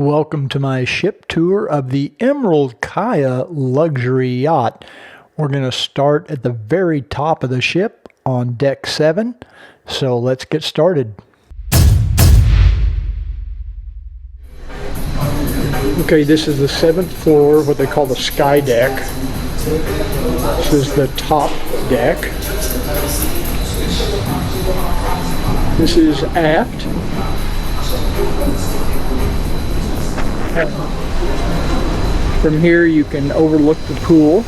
Welcome to my ship tour of the Emerald Kaia luxury yacht. We're going to start at the very top of the ship on deck 7. So let's get started. Okay, this is the 7th floor, what they call the sky deck. This is the top deck. This is aft. From here you can overlook the pool,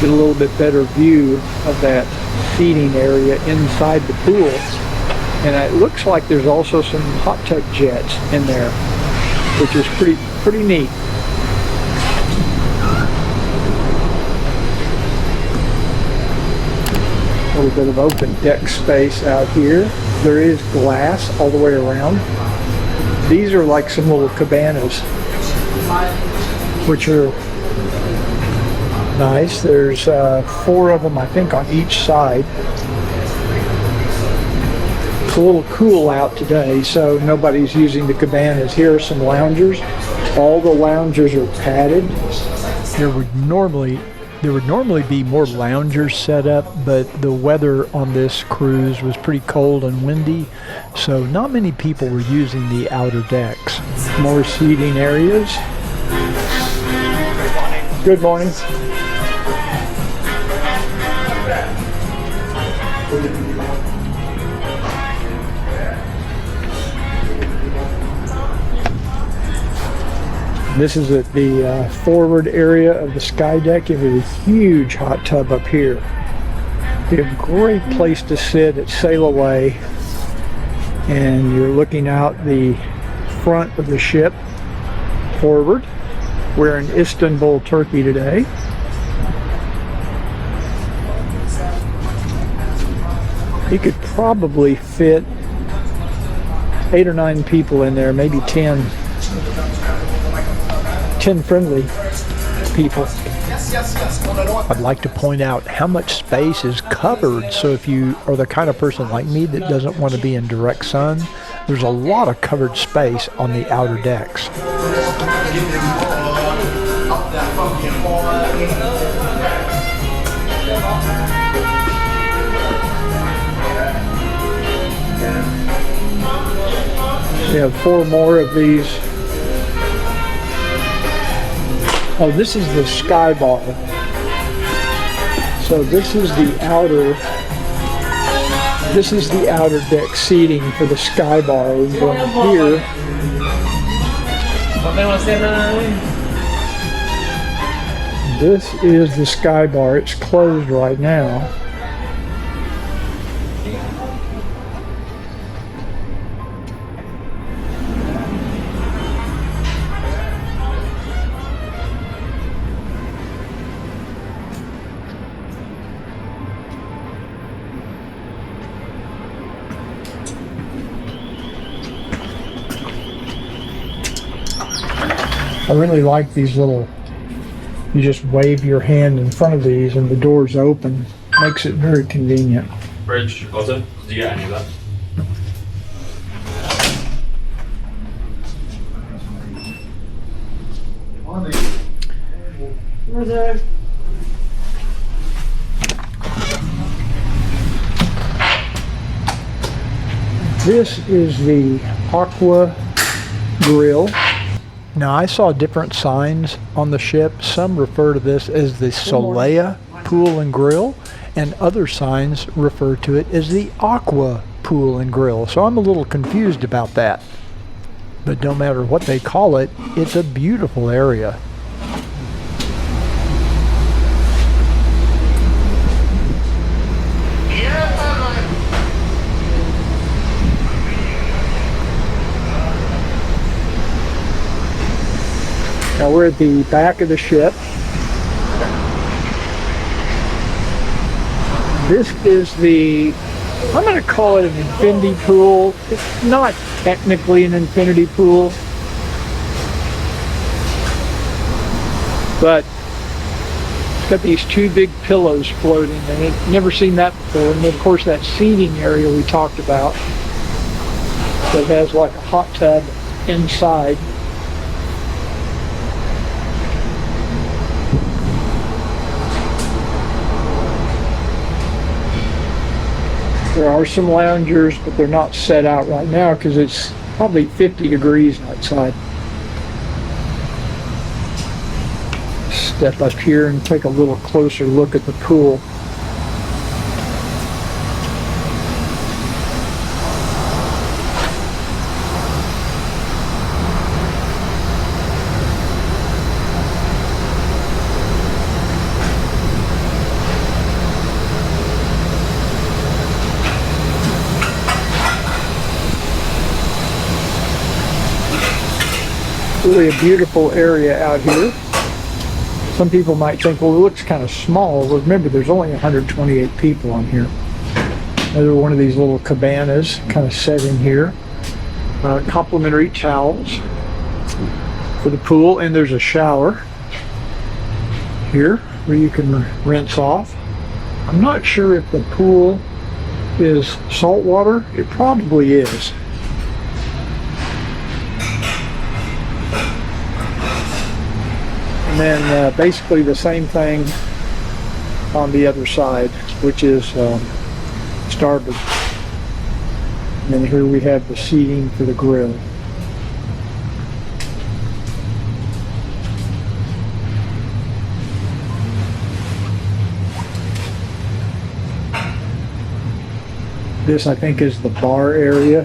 get a little bit better view of that seating area inside the pool. And it looks like there's also some hot tub jets in there, which is pretty neat. A little bit of open deck space out here. There is glass all the way around. These are like some little cabanas, which are nice. There's 4 of them, I think, on each side. It's a little cool out today, so nobody's using the cabanas. Here are some loungers. All the loungers are padded. There would normally be more loungers set up, but the weather on this cruise was pretty cold and windy, so not many people were using the outer decks. More seating areas. Good morning. This is at the forward area of the sky deck. You have a huge hot tub up here. You have a great place to sit at sail away, and you're looking out the front of the ship forward. We're in Istanbul, Turkey today. You could probably fit 8 or 9 people in there, maybe 10 friendly people. I'd like to point out how much space is covered, so if you are the kind of person like me that doesn't want to be in direct sun, there's a lot of covered space on the outer decks. We have 4 more of these. Oh, this is the sky bar. So this is the outer deck seating for the sky bar. We're going here. This is the sky bar. It's closed right now. I really like these little, you just wave your hand in front of these and the door's open. Makes it very convenient. Bridge button, did you get any of that? This is the Aqua Grill. Now, I saw different signs on the ship. Some refer to this as the Solea Pool and Grill, and other signs refer to it as the Aqua Pool and Grill. So I'm a little confused about that. But no matter what they call it, it's a beautiful area. Now we're at the back of the ship. This is I'm going to call it an infinity pool. It's not technically an infinity pool, but it's got these 2 big pillows floating, and I've never seen that before. And of course that seating area we talked about that has like a hot tub inside. There are some loungers, but they're not set out right now because it's probably 50 degrees outside. Step up here and take a little closer look at the pool. Really a beautiful area out here. Some people might think, well, it looks kind of small. Well, remember, there's only 128 people on here. Another one of these little cabanas kind of set in here. Complimentary towels for the pool, and there's a shower here where you can rinse off. I'm not sure if the pool is salt water. It probably is. And then basically the same thing on the other side, which is starboard. And then here we have the seating for the grill. This, I think, is the bar area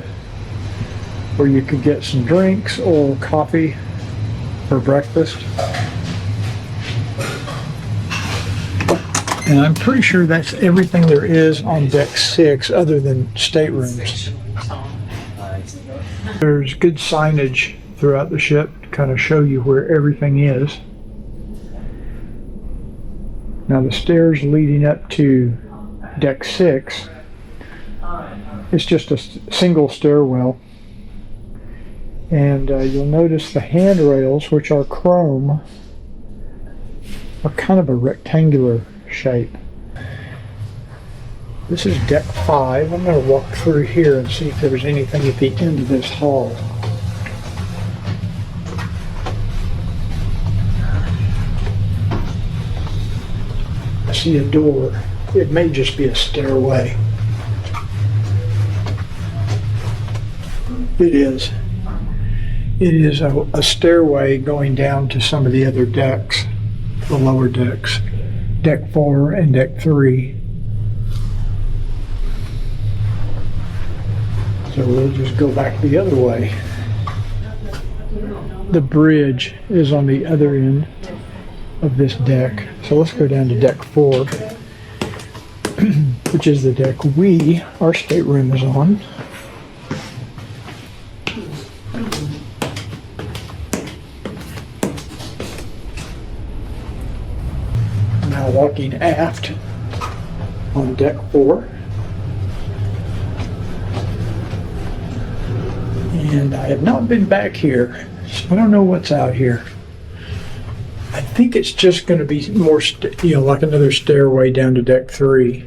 where you could get some drinks or coffee for breakfast. And I'm pretty sure that's everything there is on deck 6 other than staterooms. There's good signage throughout the ship to kind of show you where everything is. Now the stairs leading up to deck 6, it's just a single stairwell. And you'll notice the handrails, which are chrome, are kind of a rectangular shape. This is deck 5. I'm going to walk through here and see if there's anything at the end of this hall. I see a door. It may just be a stairway. It is. It is a stairway going down to some of the other decks, the lower decks. Deck 4 and deck 3. So we'll just go back the other way. The bridge is on the other end of this deck. So let's go down to deck 4, which is the deck our stateroom is on. Now walking aft on deck 4. And I have not been back here, so I don't know what's out here. I think it's just going to be more, like another stairway down to deck 3,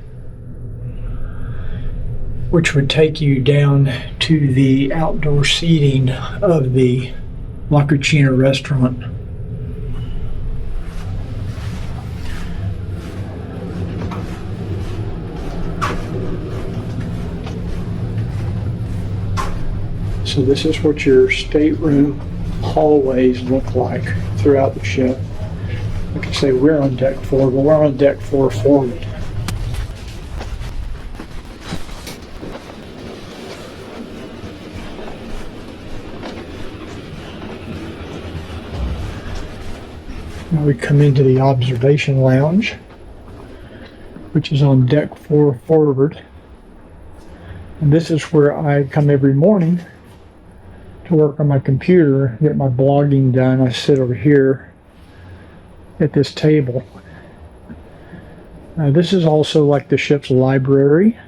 which would take you down to the outdoor seating of the La Cucina restaurant. So this is what your stateroom hallways look like throughout the ship. Like I say, we're on deck 4, but we're on deck 4 forward. Now we come into the observation lounge, which is on deck 4 forward. And this is where I come every morning to work on my computer, get my blogging done. I sit over here at this table. This is also like the ship's library.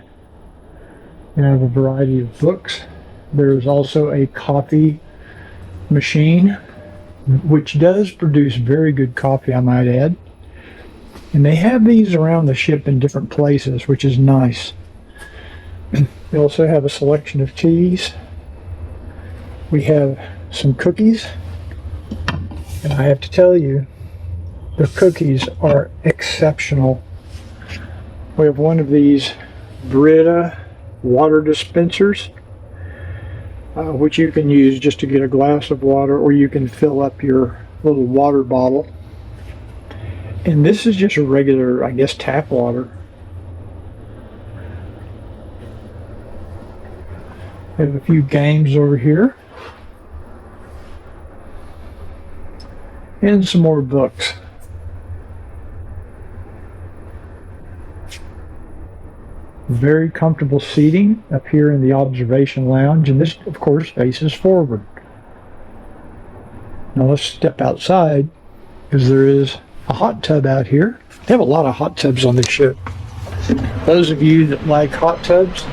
You have a variety of books. There's also a coffee machine, which does produce very good coffee, I might add. And they have these around the ship in different places, which is nice. They also have a selection of teas. We have some cookies. And I have to tell you, the cookies are exceptional. We have one of these Brita water dispensers, which you can use just to get a glass of water, or you can fill up your little water bottle. And this is just a regular, I guess, tap water. We have a few games over here. And some more books. Very comfortable seating up here in the observation lounge, and this, of course, faces forward. Now let's step outside, because there is a hot tub out here. They have a lot of hot tubs on this ship. Those of you that like hot tubs,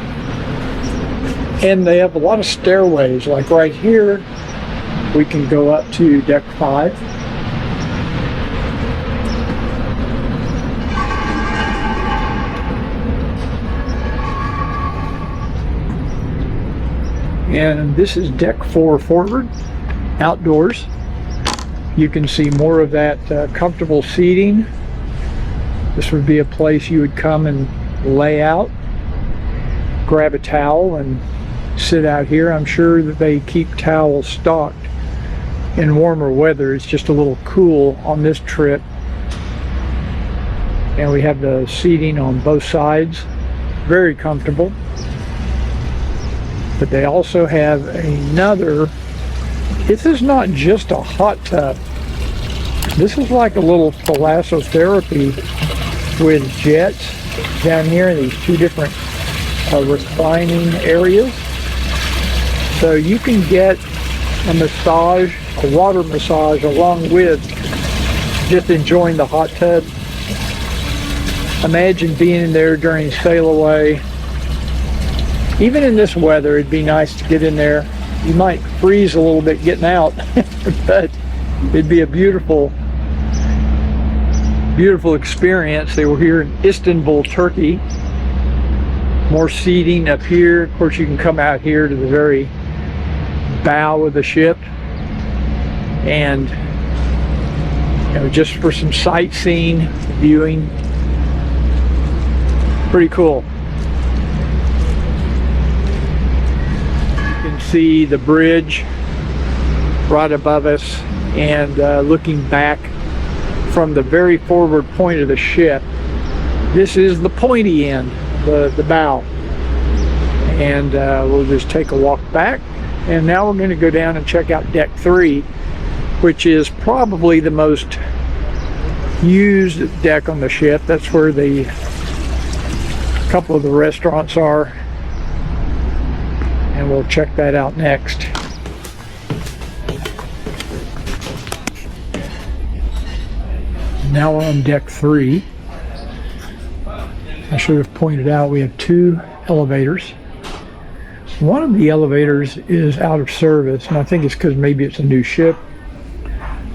and they have a lot of stairways. Like right here, we can go up to deck 5. And this is deck 4 forward, outdoors. You can see more of that comfortable seating. This would be a place you would come and lay out, grab a towel, and sit out here. I'm sure that they keep towels stocked in warmer weather. It's just a little cool on this trip. And we have the seating on both sides, very comfortable. But they also have another, this is not just a hot tub. This is like a little thalassotherapy with jets down here in these 2 different reclining areas. So you can get a massage, a water massage, along with just enjoying the hot tub. Imagine being in there during sail away. Even in this weather, it'd be nice to get in there. You might freeze a little bit getting out, but it'd be a beautiful, beautiful experience. They were here in Istanbul, Turkey. More seating up here. Of course, you can come out here to the very bow of the ship, and just for some sightseeing, viewing. Pretty cool. You can see the bridge right above us, and looking back from the very forward point of the ship, this is the pointy end, the bow. And we'll just take a walk back, and now we're going to go down and check out deck 3, which is probably the most used deck on the ship. That's where the couple of the restaurants are, and we'll check that out next. Now we're on deck 3. I should have pointed out we have 2 elevators. One of the elevators is out of service, and I think it's because maybe it's a new ship.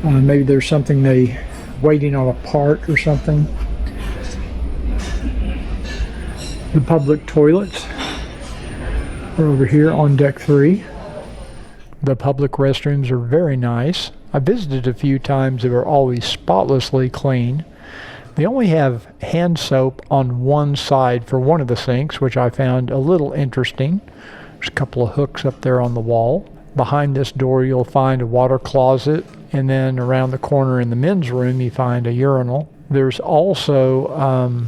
Maybe there's something they waiting on a part or something. The public toilets are over here on deck 3. The public restrooms are very nice. I visited a few times. They were always spotlessly clean. They only have hand soap on one side for one of the sinks, which I found a little interesting. There's a couple of hooks up there on the wall. Behind this door you'll find a water closet, and then around the corner in the men's room you find a urinal. There's also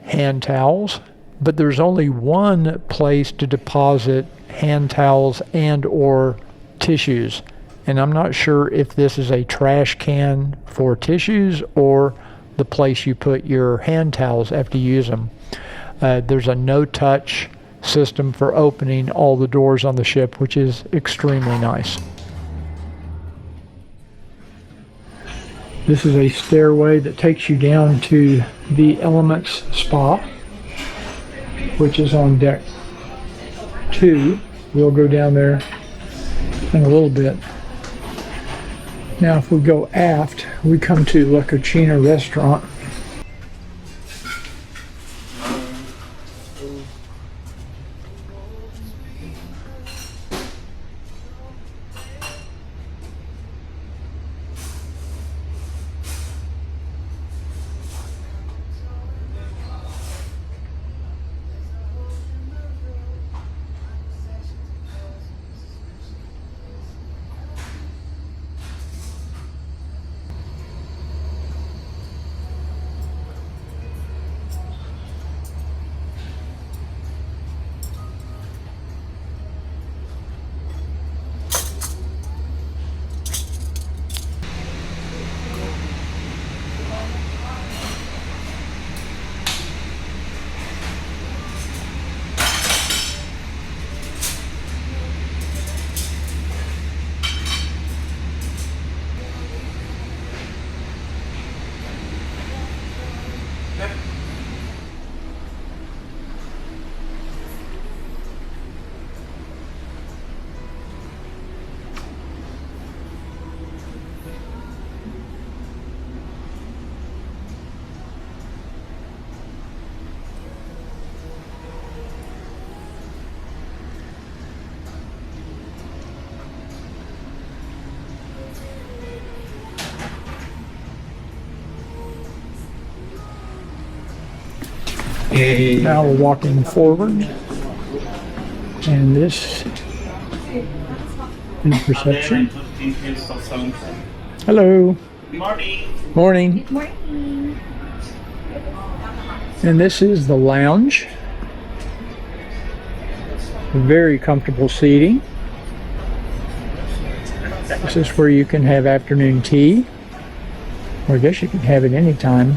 hand towels, but there's only one place to deposit hand towels and or tissues. And I'm not sure if this is a trash can for tissues or the place you put your hand towels after you use them. There's a no-touch system for opening all the doors on the ship, which is extremely nice. This is a stairway that takes you down to the Elements Spa, which is on deck 2. We'll go down there in a little bit. Now if we go aft, we come to La Cucina restaurant. Now we're walking forward, and this is reception. Hello. Morning. Morning. And this is the lounge. Very comfortable seating. This is where you can have afternoon tea, or I guess you can have it anytime.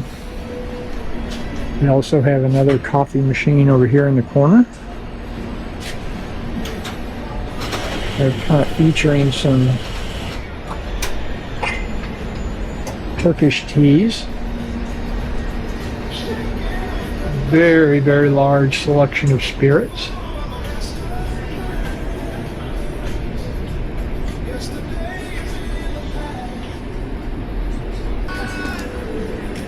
We also have another coffee machine over here in the corner. They're kind of featuring some Turkish teas. Very, very large selection of spirits.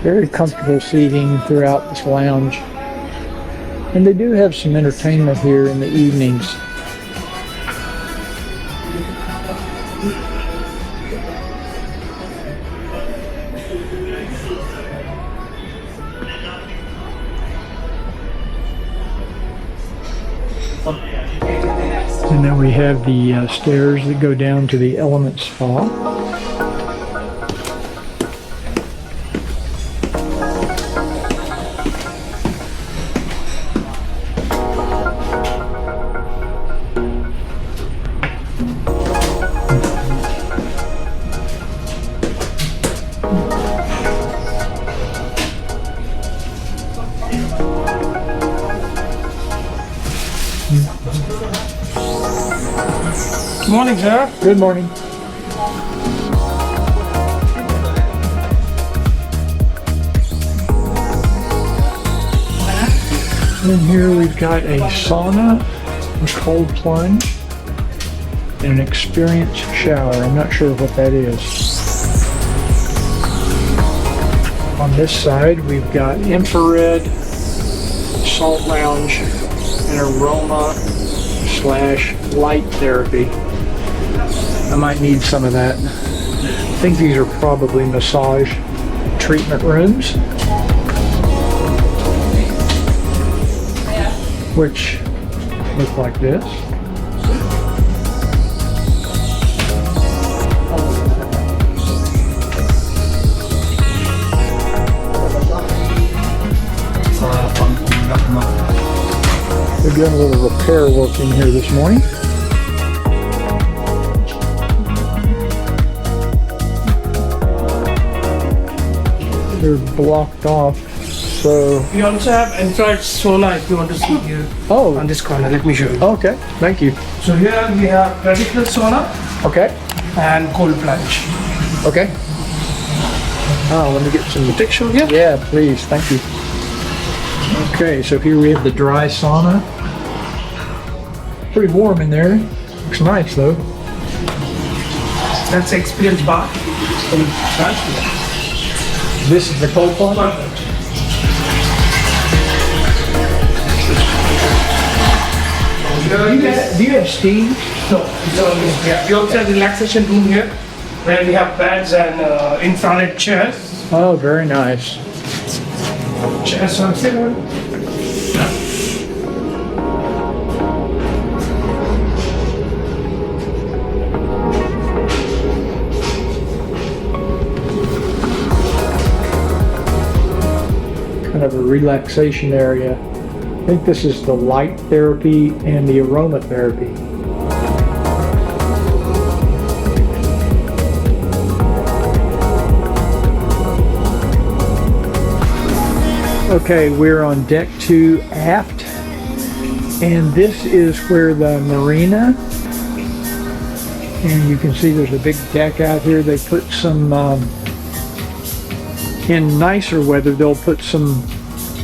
Very comfortable seating throughout this lounge. And they do have some entertainment here in the evenings. And then we have the stairs that go down to the Element Spa. Good morning, sir. Good morning. In here we've got a sauna, a cold plunge, and an experience shower. I'm not sure what that is. On this side we've got infrared, salt lounge, and aroma / light therapy. I might need some of that. I think these are probably massage treatment rooms, which look like this. They're doing a little repair work in here this morning. They're blocked off, so... We also have infrared sauna if you want to see here Oh, on this corner. Let me show you. okay. Thank you. So here we have traditional sauna Okay. and cold plunge. Okay. Oh, let me get some... Picture here? Yeah, please. Thank you. Okay, so here we have the dry sauna. Pretty warm in there. Looks nice though. That's experience bar. This is the cold plunge? Do you have steam? No, yeah. We also have relaxation room here where we have beds and infrared chairs. Oh, very nice. Chairs on there. Kind of a relaxation area. I think this is the light therapy and the aromatherapy. Okay, we're on deck 2 aft, and this is where the marina, and you can see there's a big deck out here. They put some in nicer weather, they'll put some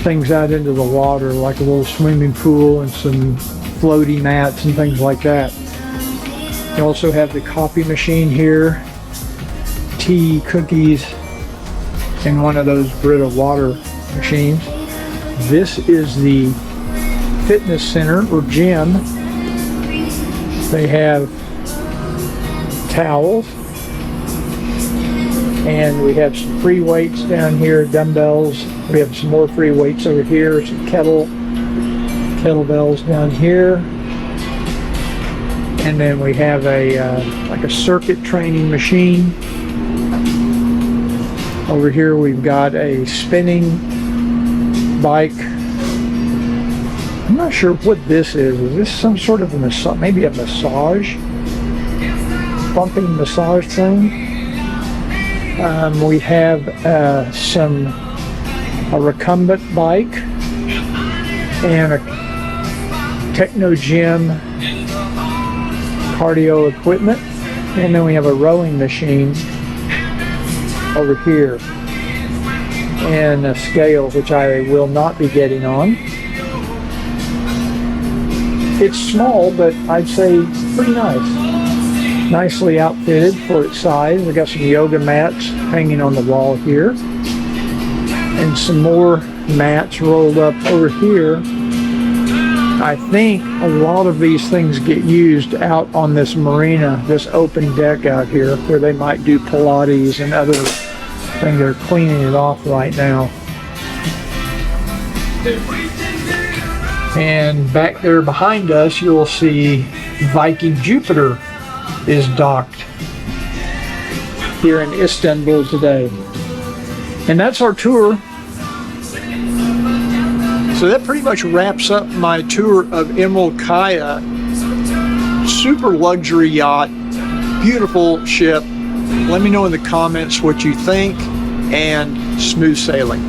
things out into the water, like a little swimming pool and some floaty mats and things like that. You also have the coffee machine here, tea, cookies, and one of those Brita water machines. This is the fitness center or gym. They have towels And we have some free weights down here, dumbbells. We have some more free weights over here, some kettlebells down here. And then we have like a circuit training machine. Over here we've got a spinning bike. I'm not sure what this is. Is this some sort of a massage? Maybe a massage? Pumping massage thing? We have a recumbent bike and a Techno Gym cardio equipment, and then we have a rowing machine over here and a scale, which I will not be getting on. It's small, but I'd say pretty nice. Nicely outfitted for its size. We got some yoga mats hanging on the wall here, and some more mats rolled up over here. I think a lot of these things get used out on this marina, this open deck out here, where they might do Pilates and other things. They're cleaning it off right now. And back there behind us, you'll see Viking Jupiter is docked here in Istanbul today. And that's our tour. So that pretty much wraps up my tour of Emerald Kaia. Super luxury yacht, beautiful ship. Let me know in the comments what you think, and smooth sailing.